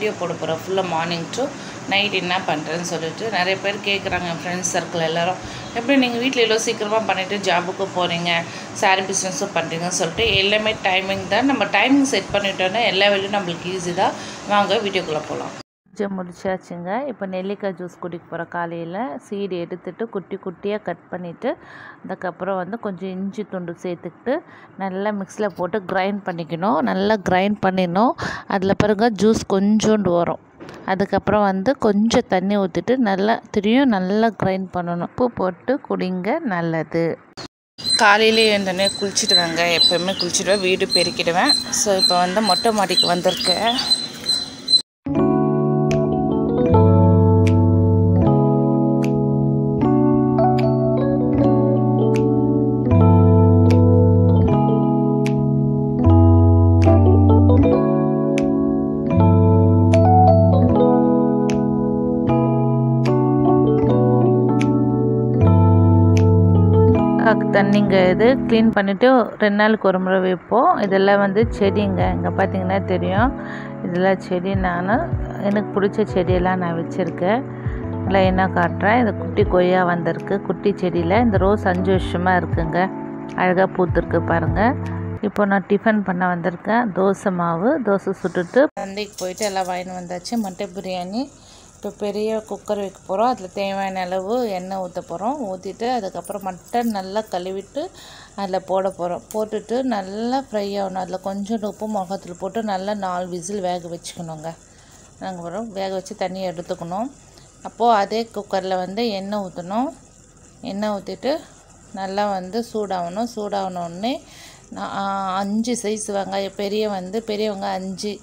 Video போட போகிறேன் ஃபுல்லாக மார்னிங் டு நைட் என்ன பண்ணுறேன்னு சொல்லிட்டு நிறைய பேர் கேட்குறாங்க. ஃப்ரெண்ட்ஸ் சர்க்கிள் எல்லோரும் எப்படி நீங்கள் வீட்டில் எவ்வளோ சீக்கிரமாக பண்ணிவிட்டு ஜாபுக்கு போகிறீங்க, சாரி பிஸ்னஸும் பண்ணுறீங்கன்னு சொல்லிட்டு எல்லாமே டைமிங் தான். நம்ம டைமிங் செட் பண்ணிட்டோன்னா எல்லா வேலையும் நம்மளுக்கு ஈஸி தான். வாங்க வீடியோக்குள்ளே போகலாம். முடிச்சாச்சுங்க. இப்போ நெல்லிக்காய் ஜூஸ் குடிக்க போகிற காலையில் சீடு எடுத்துகிட்டு குட்டி குட்டியாக கட் பண்ணிவிட்டு அதுக்கப்புறம் கொஞ்சம் இஞ்சி துண்டு சேர்த்துக்கிட்டு நல்லா மிக்ஸியில் போட்டு கிரைண்ட் பண்ணிக்கணும். நல்லா கிரைண்ட் பண்ணிடணும். அதில் பாருங்க ஜூஸ் கொஞ்சோண்டு வரும். அதுக்கப்புறம் கொஞ்சம் தண்ணி ஊற்றிட்டு நல்லா கிரைண்ட் பண்ணணும். உப்பு போட்டு குடிங்க, நல்லது. காலையிலே எழுந்தோடனே குளிச்சுடுவேங்க. எப்போவுமே குளிச்சுடுவேன், வீடு பெருக்கிடுவேன். ஸோ இப்போ மொட்டை மாடிக்கு வந்திருக்கேன். தண்ணிங்க இது க்ளீன் பண்ணிவிட்டு 2 நாளுக்கு ஒரு முறை வைப்போம். இதெல்லாம் செடிங்க. இங்கே பார்த்தீங்கன்னா தெரியும், இதெல்லாம் செடி. எனக்கு பிடிச்ச செடியெல்லாம் நான் வச்சுருக்கேன். லைனாக காட்டுறேன். இது குட்டி கொய்யா வந்திருக்கு. குட்டி செடியில் இந்த ரோஸ் 5 வருஷமாக இருக்குங்க. அழகாக பூத்துருக்கு பாருங்கள். இப்போ நான் டிஃபன் பண்ண வந்திருக்கேன். தோசை மாவு, தோசை சுட்டுட்டு சந்தைக்கு போயிட்டு எல்லாம் வாங்கிட்டு வந்தாச்சு. மட்டன் பிரியாணி. இப்போ பெரிய குக்கர் வைக்க போகிறோம். அதில் தேவையான அளவு எண்ணெய் ஊற்ற போகிறோம். ஊற்றிட்டு அதுக்கப்புறம் மட்டன் நல்லா கழுவிட்டு அதில் போட போகிறோம். போட்டுட்டு நல்லா ஃப்ரை ஆகணும். அதில் கொஞ்சம் உப்பு மிளகாத்தூள் போட்டு நல்லா 4 விசில் வேக வச்சுக்கணுங்க. நாங்கள் வரோம் வேக வச்சு தண்ணியை எடுத்துக்கணும். அப்போது அதே குக்கரில் எண்ணெய் ஊற்றணும். எண்ணெய் ஊற்றிட்டு நல்லா சூடாகணும். சூடாகணுன்னே 5 சைஸ் வெங்காயம், பெரிய வெங்காயம் 5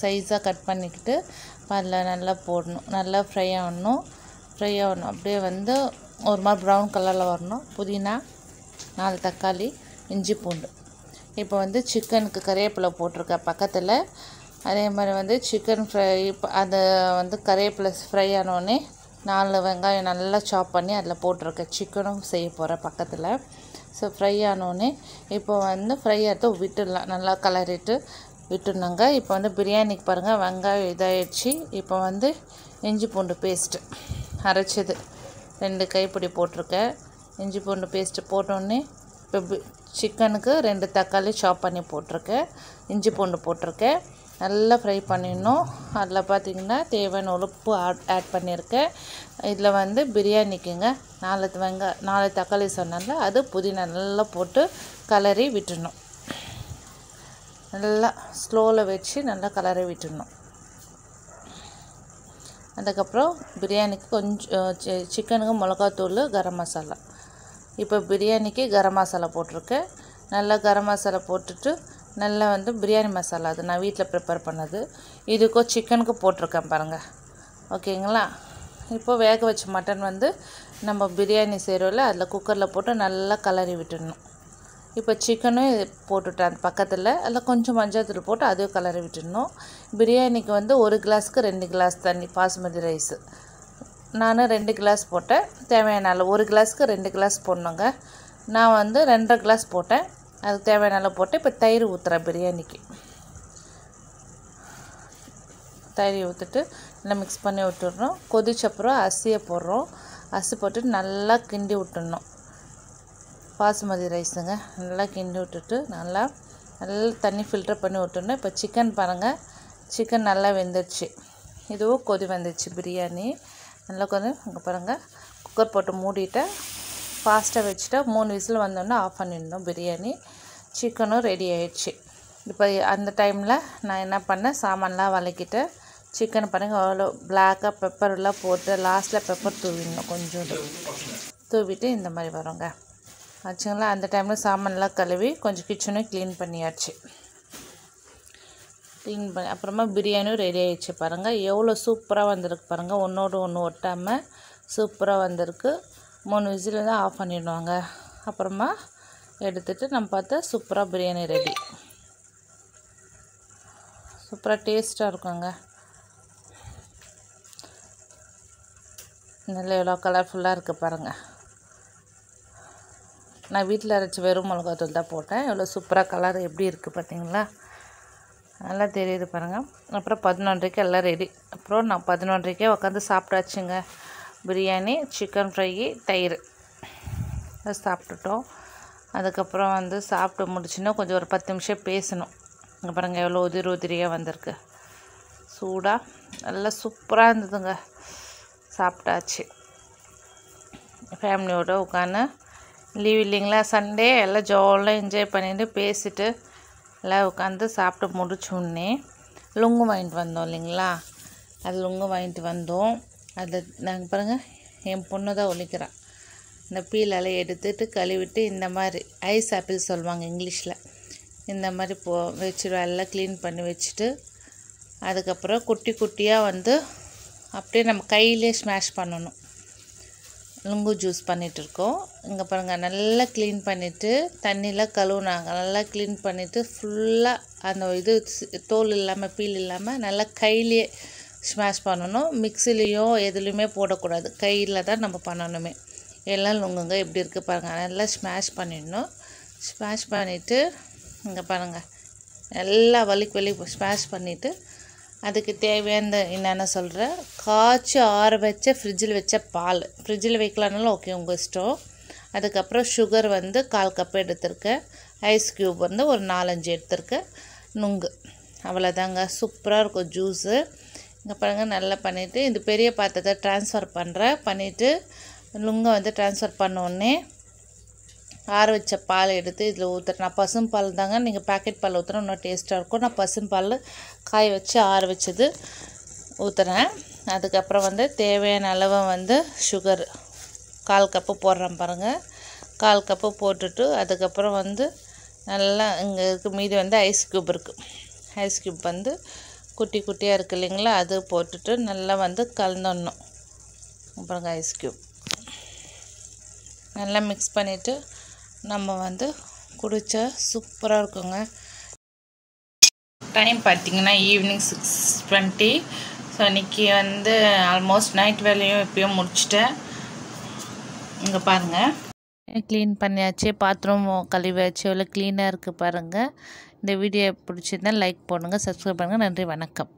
சைஸாக கட் பண்ணிக்கிட்டு அதில் நல்லா போடணும். நல்லா ஃப்ரை ஆகணும். அப்படியே ஒரு மாதிரி ப்ரௌன் கலரில் வரணும். புதினா, 4 தக்காளி, இஞ்சி பூண்டு. இப்போ சிக்கனுக்கு கறிவேப்பிலை போட்டிருக்கேன் பக்கத்தில். அதே மாதிரி சிக்கன் ஃப்ரை அதை கறிவேப்பிலை ஃப்ரை ஆனோடனே 4 வெங்காயம் நல்லா சாப் பண்ணி அதில் போட்டிருக்கேன். சிக்கனும் செய்ய போகிறேன் பக்கத்தில். ஸோ ஃப்ரை ஆனோடனே இப்போ ஃப்ரை ஆகிட்டு விட்டுடலாம். நல்லா கலரிட்டு விட்டுருந்தாங்க. இப்போ பிரியாணிக்கு பாருங்கள் வெங்காயம் இதாகிடுச்சு. இப்போ இஞ்சி பூண்டு பேஸ்ட்டு அரைச்சது 2 கைப்பிடி போட்டிருக்கேன். இஞ்சி பூண்டு பேஸ்ட்டு போட்டோடனே இப்போ சிக்கனுக்கு 2 தக்காளி சாப் பண்ணி போட்டிருக்கேன். இஞ்சி பூண்டு போட்டிருக்கேன். நல்லா ஃப்ரை பண்ணிடணும். அதில் பார்த்திங்கன்னா தேவையான உப்பு ஆட் பண்ணியிருக்கேன். இதில் பிரியாணிக்குங்க 4 தக்காளி சொன்னால அது புதினா நல்லா போட்டு கலரி விட்டுடணும். நல்லா ஸ்லோவில் வச்சு நல்லா கலரை விட்டுடணும். அதுக்கப்புறம் பிரியாணிக்கு கொஞ்சம் சிக்கனுக்கு மிளகாத்தூள், கரம் மசாலா. இப்போ பிரியாணிக்கு கரம் மசாலா போட்டிருக்கேன். நல்லா கரம் மசாலா போட்டுட்டு நல்லா பிரியாணி மசாலா, அது நான் வீட்டில் ப்ரிப்பேர் பண்ணது. இதுக்கும் சிக்கனுக்கு போட்டிருக்கேன் பாருங்கள். ஓகேங்களா? இப்போ வேக வச்ச மட்டன் நம்ம பிரியாணி செய்கிறோம்ல அதில் குக்கரில் போட்டு நல்லா கலரி விட்டுடணும். இப்போ சிக்கனும் போட்டுட்டேன் அந்த பக்கத்தில். அதில் கொஞ்சம் மஞ்சள் தூள் போட்டு அதையும் கலரி விட்டுடணும். பிரியாணிக்கு 1 கிளாஸுக்கு 2 கிளாஸ் தண்ணி, பாஸ்மதி ரைஸு. நான் 2 கிளாஸ் போட்டேன். தேவையான அளவு 1 கிளாஸுக்கு 2 கிளாஸ் போடணுங்க. நான் 2.5 கிளாஸ் போட்டேன். அதுக்கு தேவையான அளவு போட்டு இப்போ தயிர் ஊற்றுறேன் பிரியாணிக்கு. தயிர் ஊற்றிட்டு நல்லா மிக்ஸ் பண்ணி விட்டுடுறோம். கொதிச்சப்புறம் அரிசியை போடுறோம். அரிசி போட்டுட்டு நல்லா கிண்டி விட்டுடணும். பாசுமதி ரைஸுங்க. நல்லா கிண்டி விட்டுட்டு நல்லா தண்ணி ஃபில்டர் பண்ணி விட்டுடணும். இப்போ சிக்கன் பாருங்கள், சிக்கன் நல்லா வெந்துடுச்சு. இதுவும் கொதி வந்துடுச்சு பிரியாணி. நல்லா இங்கே பாருங்கள். குக்கர் போட்டு மூடிட்டேன். ஃபாஸ்ட்டாக வச்சுட்டா 3 விசில் வந்தோடனே ஆஃப் பண்ணிடணும். பிரியாணி சிக்கனும் ரெடி ஆகிடுச்சு. இப்போ அந்த டைமில் நான் என்ன பண்ணேன், சாமான்லாம் வதக்கிட்டேன். சிக்கன் பாருங்கள் அவ்வளோ பிளாக்காக பெப்பரெல்லாம் போட்டு லாஸ்ட்டில் பெப்பர் தூவிடணும். கொஞ்சோண்டு தூவிட்டு இந்த மாதிரி வருங்க ஆச்சுங்களா. அந்த டைமில் சாமான்லாம் கழுவி கொஞ்சம் கிச்சனும் க்ளீன் பண்ணியாச்சு. க்ளீன் பண்ணி அப்புறமா பிரியாணியும் ரெடி ஆகிடுச்சு. பாருங்கள் எவ்வளோ சூப்பராக வந்திருக்கு பாருங்கள். ஒன்றோடு ஒன்று ஒட்டாமல் சூப்பராக வந்திருக்கு. 3 விசில் தான் ஆஃப் பண்ணிடுவாங்க. அப்புறமா எடுத்துகிட்டு நம்ம பார்த்தா சூப்பராக பிரியாணி ரெடி. சூப்பராக டேஸ்ட்டாக இருக்குங்க. நல்லா எவ்வளோ கலர்ஃபுல்லாக இருக்குது பாருங்கள். நான் வீட்டில் அரைச்சி வெறும் மிளகாத்தூள் தான் போட்டேன். எவ்வளோ சூப்பராக கலர் எப்படி இருக்குது பார்த்தீங்களா? நல்லா தெரியுது பாருங்கள். அப்புறம் 11:30க்கு எல்லாம் ரெடி. அப்புறம் நான் 11:30க்கே உட்காந்து சாப்பிட்டாச்சுங்க. பிரியாணி, சிக்கன் ஃப்ரை, தயிர் சாப்பிட்டுட்டோம். அதுக்கப்புறம் வந்து சாப்பிட்டு முடிச்சுன்னா கொஞ்சம் ஒரு 10 நிமிஷம் பேசணும். இங்கே பாருங்கள் எவ்வளோ உதிரியாக வந்திருக்கு. சூடாக நல்லா சூப்பராக இருந்ததுங்க. சாப்பிட்டாச்சு. ஃபேமிலியோடு உட்காந்து லீவ் இல்லைங்களா, சண்டே எல்லாம் ஜாலியாக என்ஜாய் பண்ணிட்டு பேசிட்டு எல்லாம் உட்காந்து சாப்பிட்டு முடிச்சோடனே லுங்கு வாங்கிட்டு வந்தோம் இல்லைங்களா. அது லுங்கு வாங்கிட்டு வந்தோம். அதை நாங்கள் பாருங்கள் என் பொண்ணு தான் ஒழிக்கிறான். இந்த பீலெல்லாம் எடுத்துட்டு கழுவிட்டு இந்த மாதிரி ஐஸ் ஆப்பிள் சொல்லுவாங்க இங்கிலீஷில். இந்த மாதிரி வச்சுருவேன். எல்லாம் க்ளீன் பண்ணி வச்சுட்டு அதுக்கப்புறம் குட்டி குட்டியாக வந்து அப்படியே நம்ம கையிலே ஸ்மாஷ் பண்ணணும். லுங்கு ஜூஸ் பண்ணிகிட்ருக்கோம். இங்கே பாருங்கள் நல்லா க்ளீன் பண்ணிவிட்டு தண்ணியில் கழுவுனாங்க. நல்லா க்ளீன் பண்ணிவிட்டு ஃபுல்லாக அந்த இது தோல் இல்லாமல் பீல் இல்லாமல் நல்லா கையிலே ஸ்மாஷ் பண்ணணும். மிக்சிலையோ எதுலேயுமே போடக்கூடாது, கையில் தான் நம்ம பண்ணணுமே. எல்லாம் லுங்குங்க எப்படி இருக்குது பாருங்கள். நல்லா ஸ்மாஷ் பண்ணிடணும். ஸ்மாஷ் பண்ணிவிட்டு இங்கே பாருங்கள் நல்லா வலிக்கு ஸ்மாஷ் பண்ணிவிட்டு அதுக்கு தேவையான என்னென்ன சொல்கிறேன், காய்ச்சி ஆற வச்ச ஃப்ரிட்ஜில் வச்ச பால், ஃப்ரிட்ஜில் வைக்கலான்னாலும் ஓகே உங்கள் இஷ்டம். அதுக்கப்புறம் சுகர் வந்து 1/4 கப் எடுத்திருக்கேன். ஐஸ் க்யூப் வந்து ஒரு 4-5 எடுத்திருக்கேன். நுங்கு, அவ்வளோதாங்க. சூப்பராக இருக்கும் ஜூஸு. இங்கே பாருங்கள் நல்லா பண்ணிவிட்டு இந்த பெரிய பாத்திரத்தை ட்ரான்ஸ்ஃபர் பண்ணிவிட்டு லுங்கை வந்து ட்ரான்ஸ்ஃபர் பண்ணோடனே ஆற வச்ச பால் எடுத்து இதில் ஊற்றுறேன். நான் பசும் பால் தாங்க, நீங்கள் பேக்கெட் பால் ஊற்றுனா இன்னும் டேஸ்ட்டாக இருக்கும். நான் பசும் பால் காய வச்சு ஆற வச்சது ஊற்றுறேன். அதுக்கப்புறம் வந்து தேவையான அளவு வந்து சுகர் 1/4 கப்பு போடுறேன் பாருங்கள். 1/4 கப்பு போட்டுட்டு அதுக்கப்புறம் வந்து நல்லா இங்கே இருக்குது மீதி வந்து ஐஸ் க்யூப் இருக்குது. ஐஸ் க்யூப் வந்து குட்டி குட்டியாக இருக்குது இல்லைங்களா, அது போட்டுட்டு நல்லா வந்து கலந்துடணும். அப்புறம் ஐஸ் க்யூப் நல்லா மிக்ஸ் பண்ணிவிட்டு நம்ம வந்து குடித்தா சூப்பராக இருக்குங்க. டைம் பார்த்திங்கன்னா ஈவினிங் 6:20. ஸோ இன்றைக்கி வந்து ஆல்மோஸ்ட் நைட் வேலையும் எப்பயும் முடிச்சிட்டேன். இங்கே பாருங்கள் க்ளீன் பண்ணியாச்சு, பாத்ரூம் கழுவியாச்சு, எவ்வளோ க்ளீனாக இருக்குது பாருங்கள். இந்த வீடியோ பிடிச்சிருந்தால் லைக் பண்ணுங்கள், சப்ஸ்கிரைப் பண்ணுங்கள். நன்றி, வணக்கம்.